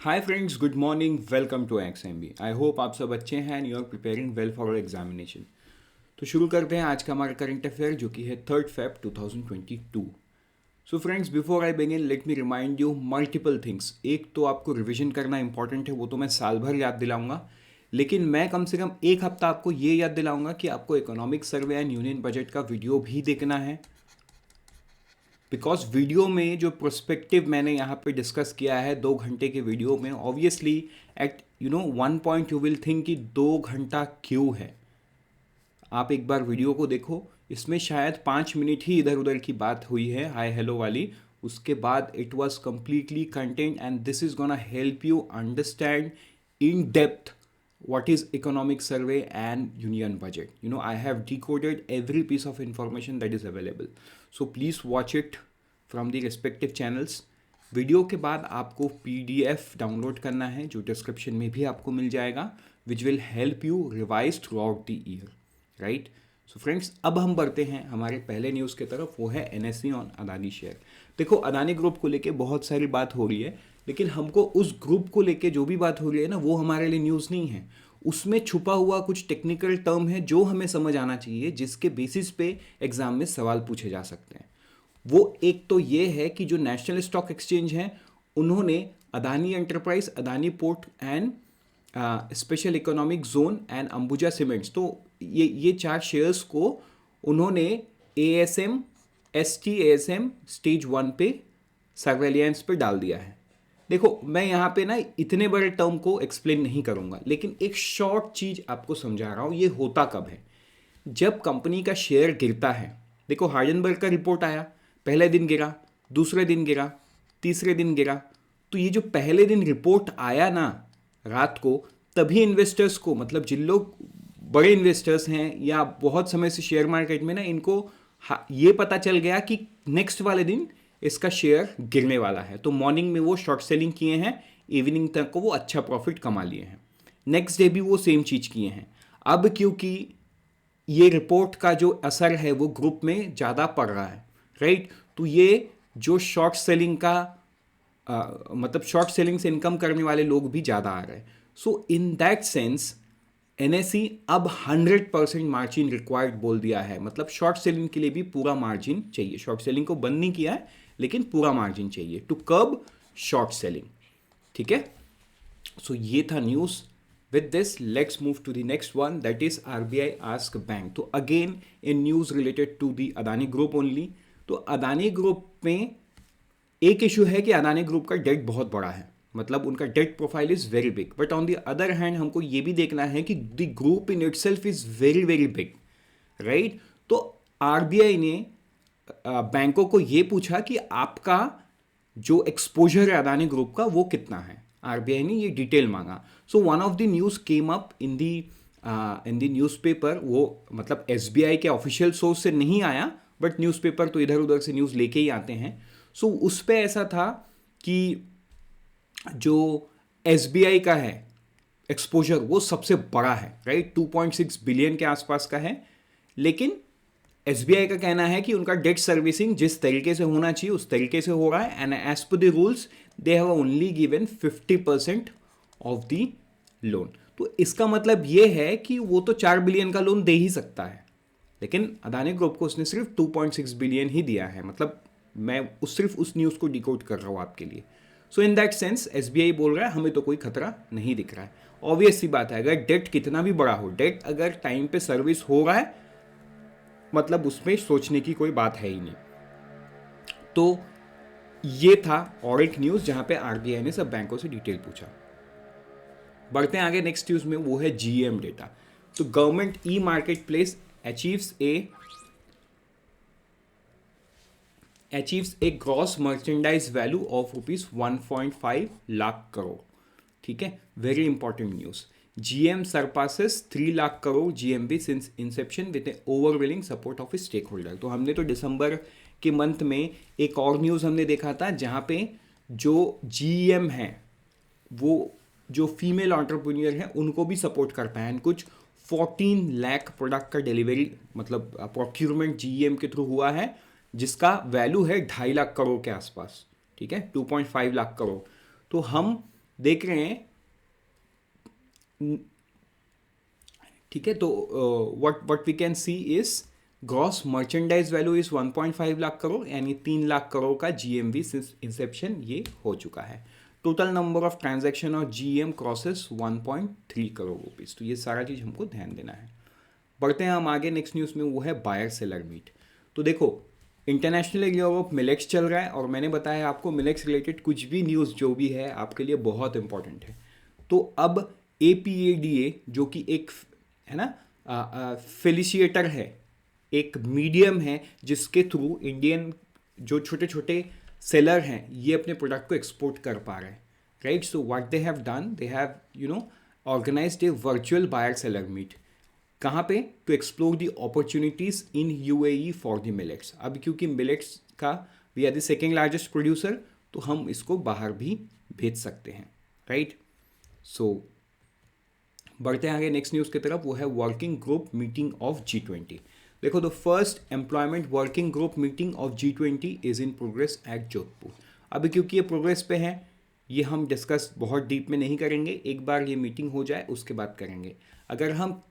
Hi friends, good morning, welcome to XMB. I hope आप सब अच्छे हैं and you are preparing well for examination. तो शुरू करते हैं आज का हमारा करंट अफेयर जो कि है 3 Feb 2022। So friends, before I begin let me remind you multiple things. एक तो आपको रिविजन करना इंपॉर्टेंट है, वो तो मैं साल भर याद दिलाऊंगा, लेकिन मैं कम से कम एक हफ्ता आपको ये याद दिलाऊंगा कि आपको economic survey and union budget का वीडियो भी देखना है। बिकॉज वीडियो में जो प्रोस्पेक्टिव मैंने यहाँ पे डिस्कस किया है 2 घंटे के वीडियो में, obviously at one point you will think कि 2 घंटा क्यों है। आप एक बार वीडियो को देखो, इसमें शायद 5 मिनट ही इधर उधर की बात हुई है, हाय हेलो वाली। उसके बाद it was completely content and this is gonna help you understand in depth what is economic survey and union budget. I have decoded every piece of information that is available, so please watch it from the respective channels. Video के बाद आपको PDF download करना है जो description में भी आपको मिल जाएगा, which will help you revise through out the year, right. So friends, अब हम बढ़ते हैं हमारे पहले न्यूज़ की तरफ, वो है NSE ऑन अदानी शेयर। देखो, अदानी ग्रुप को लेके बहुत सारी बात हो रही है, लेकिन हमको उस ग्रुप को लेके जो भी बात हो रही है ना, वो हमारे लिए न्यूज़ नहीं है। उसमें छुपा हुआ कुछ टेक्निकल टर्म है जो हमें समझ आना चाहिए, जिसके बेसिस पे एग्जाम में सवाल पूछे जा सकते हैं। वो एक तो ये है कि जो नेशनल स्टॉक एक्सचेंज है, उन्होंने Adani enterprise, Adani port and special economic zone and Ambuja cements, तो ये 4 शेयर्स को उन्होंने ASM STASM स्टेज 1 पे सर्वेलियंस पे डाल दिया है। देखो, मैं यहाँ पे ना इतने बड़े टर्म को एक्सप्लेन नहीं करूँगा, लेकिन एक शॉर्ट चीज़ आपको समझा रहा हूँ। ये होता कब है? जब कंपनी का शेयर गिरता है। देखो, हाइडेनबर्ग का रिपोर्ट आया, पहले दिन गिरा, दूसरे दिन गिरा, तीसरे दिन गिरा। तो ये जो पहले दिन रिपोर्ट आया ना रात को, तभी इन्वेस्टर्स को, मतलब जिन लोग बड़े इन्वेस्टर्स हैं या बहुत समय से शेयर मार्केट में ना, इनको ये पता चल गया कि नेक्स्ट वाले दिन इसका शेयर गिरने वाला है। तो मॉर्निंग में वो शॉर्ट सेलिंग किए हैं, इवनिंग तक को वो अच्छा प्रॉफिट कमा लिए हैं। नेक्स्ट डे भी वो सेम चीज़ किए हैं। अब क्योंकि ये रिपोर्ट का जो असर है वो ग्रुप में ज़्यादा पड़ रहा है, राइट, तो ये जो शॉर्ट सेलिंग का मतलब शॉर्ट सेलिंग से इनकम करने वाले लोग भी ज़्यादा आ रहे हैं। सो इन दैट सेंस NSE अब 100% मार्जिन रिक्वायर्ड बोल दिया है। मतलब शॉर्ट सेलिंग के लिए भी पूरा मार्जिन चाहिए। शॉर्ट सेलिंग को बंद नहीं किया है, लेकिन पूरा मार्जिन चाहिए टू कर्ब शॉर्ट सेलिंग, ठीक है। सो ये था news. With this let's move to the next one, that is RBI ask bank. तो again in news related to the Adani group only. तो अदानी ग्रुप में एक इशू है कि अदानी ग्रुप का डेट बहुत बड़ा है, मतलब उनका debt profile is very big. But on the other hand हमको ये भी देखना है कि the group in itself is very very big, right. तो RBI ने बैंकों को ये पूछा कि आपका जो एक्सपोजर है अदानी ग्रुप का वो कितना है। RBI ने ये डिटेल मांगा। So one of the news came up in the newspaper. वो मतलब SBI के ऑफिशियल सोर्स से नहीं आया, बट न्यूज़पेपर तो इधर उधर से न्यूज़ लेके ही आते हैं। सो उस पर ऐसा था कि जो SBI का है एक्सपोजर वो सबसे बड़ा है, राइट, 2.6 बिलियन के आसपास का है। लेकिन SBI का कहना है कि उनका डेट सर्विसिंग जिस तरीके से होना चाहिए उस तरीके से हो रहा है, and as per the rules they have only given 50% of the loan. तो इसका मतलब ये है कि वो तो 4 बिलियन का लोन दे ही सकता है, लेकिन अदानी ग्रुप को उसने सिर्फ 2.6 बिलियन ही दिया है। मतलब मैं सिर्फ उस न्यूज़ को डिकोड कर रहा हूँ आपके लिए। सो इन दैट सेंस SBI बोल रहा है हमें तो कोई खतरा नहीं दिख रहा है। ऑब्वियस सी बात है, अगर डेट कितना भी बड़ा हो, डेट अगर टाइम पे सर्विस हो रहा है, मतलब उसमें सोचने की कोई बात है ही नहीं। तो ये था और एक न्यूज़ जहाँ पे RBI ने सब बैंकों से डिटेल पूछा। बढ़ते हैं आगे नेक्स्ट न्यूज़ में, वो है GM डेटा। तो government market place achieves a gross merchandise value of rupees 1.5 lakh crore, ठीक है, very important news. GM surpasses 3 lakh crore GMV since inception with a overwhelming support of stakeholder. तो हमने तो दिसंबर के मंथ में एक और न्यूज़ हमने देखा था जहाँ पे जो GM है वो जो फीमेल एंटरप्रेन्योर हैं उनको भी सपोर्ट करता है। कुछ 14 लाख प्रोडक्ट का डिलीवरी मतलब प्रोक्यूरमेंट GM के थ्रू हुआ है, जिसका वैल्यू है 2.5 लाख करोड़ के आसपास, ठीक है, 2.5 लाख करोड़। तो हम देख रहे हैं, ठीक है। तो what we can see is gross merchandise value is 1.5 lakh crore, यानी 3 लाख करोड़ का जीएमवी सिंस इंसेप्शन ये हो चुका है। टोटल नंबर ऑफ ट्रांजैक्शन और जीएम क्रॉसेस 1.3 करोड़ रुपीज़। तो ये सारा चीज़ हमको ध्यान देना है। बढ़ते हैं हम आगे नेक्स्ट न्यूज़ में, वो है बायर सेलर मीट। तो देखो, इंटरनेशनल यूरोप मिलेट्स चल रहा है, और मैंने बताया आपको मिलेट्स रिलेटेड कुछ भी न्यूज़ जो भी है आपके लिए बहुत इंपॉर्टेंट है। तो अब APADA जो कि एक है ना फेलिसिएटर है, एक मीडियम है जिसके थ्रू इंडियन जो छोटे छोटे सेलर हैं ये अपने प्रोडक्ट को एक्सपोर्ट कर पा रहे हैं, right. So what they have done, they have organised a virtual buyer seller meet. कहाँ पे? To explore the opportunities in UAE for the millets. अब क्योंकि मिलेट्स का we are the second largest producer, तो हम इसको बाहर भी भेज सकते हैं, राइट। सो बढ़ते हैं आगे नेक्स्ट न्यूज़ की तरफ, वो है working group meeting of G20। देखो, the first employment working group meeting of G20 is in progress eight Jodhpur. अभी क्योंकि ये प्रोग्रेस पे है, ये हम डिस्कस बहुत डीप में नहीं करेंगे, एक बार ये मीटिंग हो जाए उसके बाद करेंगे। अगर हम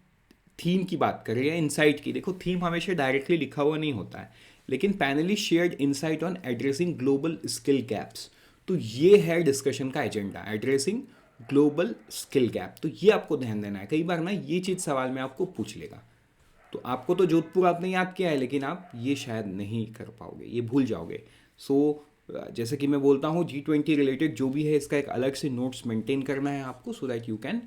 थीम की बात करें या इनसाइट की, देखो थीम हमेशा डायरेक्टली लिखा हुआ नहीं होता है, लेकिन panelist shared insight on addressing global skill gaps. तो ये है डिस्कशन का agenda, addressing global skill gap. तो ये आपको ध्यान देना है, कई बार ना ये चीज़ सवाल में आपको पूछ लेगा। तो आपको तो जोधपुर आपने याद किया है, लेकिन आप ये शायद नहीं कर पाओगे, ये भूल जाओगे। सो जैसे कि मैं बोलता हूँ G20 रिलेटेड जो भी है इसका एक अलग से नोट्स मेंटेन करना है आपको, so that you can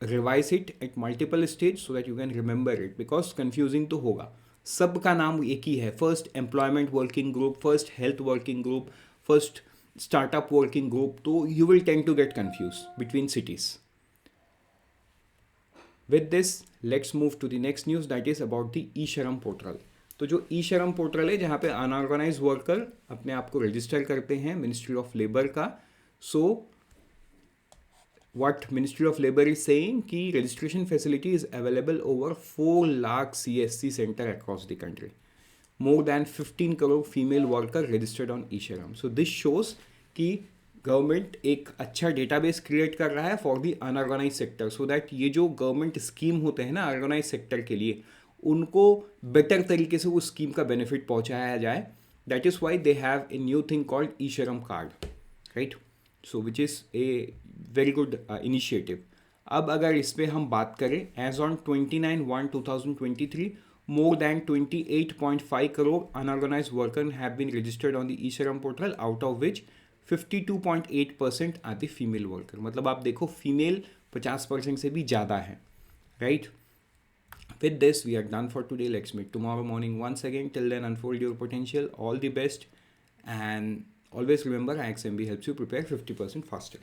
revise it at multiple stage, so that you can remember it, because confusing तो होगा। सबका नाम एक ही है, first employment working group, first health working group, first startup working group, तो you will tend to get confused between cities. With this, let's move to the next news, that is about the eShram portal. तो जो eShram portal है जहाँ पे unorganised worker अपने आप को register करते हैं मिनिस्ट्री ऑफ लेबर का। सो what Ministry of Labor is saying कि registration facility is available over 4 lakh CSC center across the country. More than 15 crore female worker registered on eShram. So this shows कि government एक अच्छा database create कर रहा है for the unorganise sector, so that ये जो government scheme होते हैं ना ऑर्गेनाइज सेक्टर के लिए, उनको बेटर तरीके से उस स्कीम का बेनिफिट पहुंचाया जाए। That is why they have a new thing called eShram card, right. So which is a very good initiative. अब अगर इस पर हम बात करें, as on 29/1/2023 more than 28.5 crore unorganized workers have been registered on the eShram portal, out of which 52.8% are the female worker। मतलब आप देखो फीमेल 50% से भी ज़्यादा है, right. With this we are done for today. Let's meet tomorrow morning once again. Till then, unfold your potential. All the best, and always remember IXMB helps you prepare 50% faster.